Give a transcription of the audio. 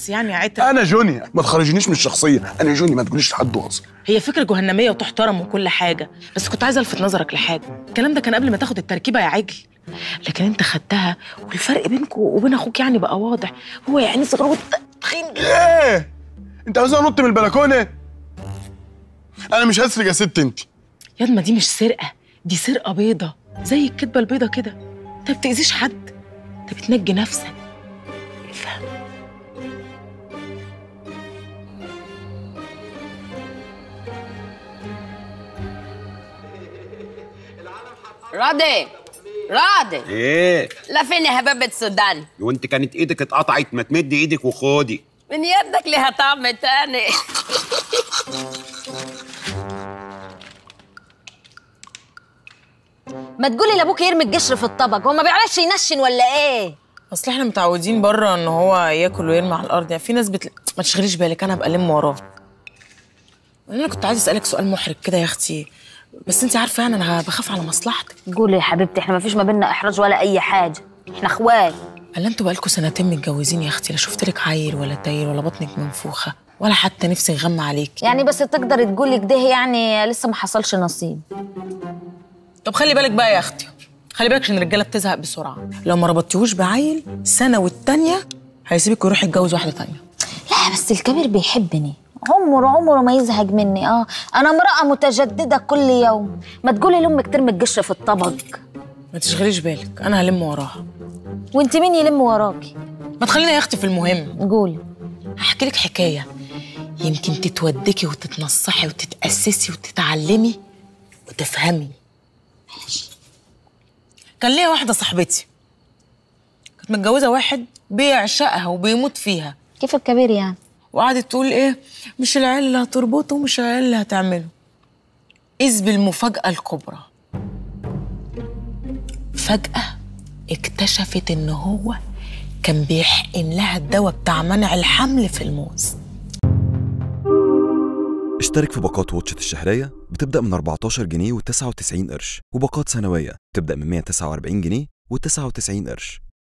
بس يعني يا عتر. انا جوني، ما تخرجنيش من الشخصيه، انا جوني، ما تقوليش لحد واصل. هي فكره جهنميه وتحترم وكل حاجه، بس كنت عايزه الفت نظرك لحاجه. الكلام ده كان قبل ما تاخد التركيبه يا عجل، لكن انت خدتها والفرق بينكم وبين اخوك يعني بقى واضح. هو يعني صغير تخين. ايه انت عاوزني انط من البلكونه؟ انا مش هسرق يا ست انت. ياض ما دي مش سرقه، دي سرقه بيضه زي الكدبه البيضه كده. انت ما بتاذيش حد، انت بتنجي نفسك. افهم. راضي راضي. ايه؟ لا فين يا هبابة السودان؟ وانت كانت ايدك اتقطعت، ما تمدي ايدك وخدي. من يدك لها طعم تاني. ما تقولي لابوك يرمي القشر في الطبق، هو ما بيعرفش ينشن ولا ايه؟ اصل احنا متعودين بره ان هو ياكل ويرمي على الارض، يعني في ناس ما تشغليش بالك، انا هبقى الم وراه. انا كنت عايزه اسالك سؤال محرج كده يا اختي، بس انت عارفه يعني انا بخاف على مصلحتك. قولي يا حبيبتي، احنا ما فيش ما بيننا احراج ولا اي حاجه، احنا اخوات. الا انتوا بقالكوا سنتين متجوزين يا اختي، لا شفت لك عيل ولا تايل ولا بطنك منفوخه ولا حتى نفسي نغمى عليكي. يعني بس تقدري تقولي كده، يعني لسه ما حصلش نصيب. طب خلي بالك بقى يا اختي، خلي بالك عشان الرجاله بتزهق بسرعه. لو ما ربطتيهوش بعيل سنه والتانيه هيسيبك ويروح يتجوز واحده تانيه. لا بس الكبير بيحبني، عمره ما يزهق مني. انا امراه متجدده كل يوم. ما تقولي لامك ترمي القشر في الطبق. ما تشغليش بالك، انا هلم وراها. وانت مين يلم وراكي؟ ما تخلينا يا اختي في المهم. قولي. هحكي لك حكايه يمكن تتودكي وتتنصحي وتتاسسي وتتعلمي وتفهمي. ماشي. كان ليا واحده صاحبتي كانت متجوزه واحد بيعشقها وبيموت فيها. كيف الكبير يعني؟ وقعدت تقول ايه، مش العيال اللي هتربطه ومش العيال اللي هتعمله. إذ بالمفاجأة الكبرى، فجأة اكتشفت إن هو كان بيحقن لها الدواء بتاع منع الحمل في الموز. اشترك في باقات واتشت الشهرية بتبدأ من 14 جنيه و99 قرش، وباقات سنوية بتبدأ من 149 جنيه و99 قرش.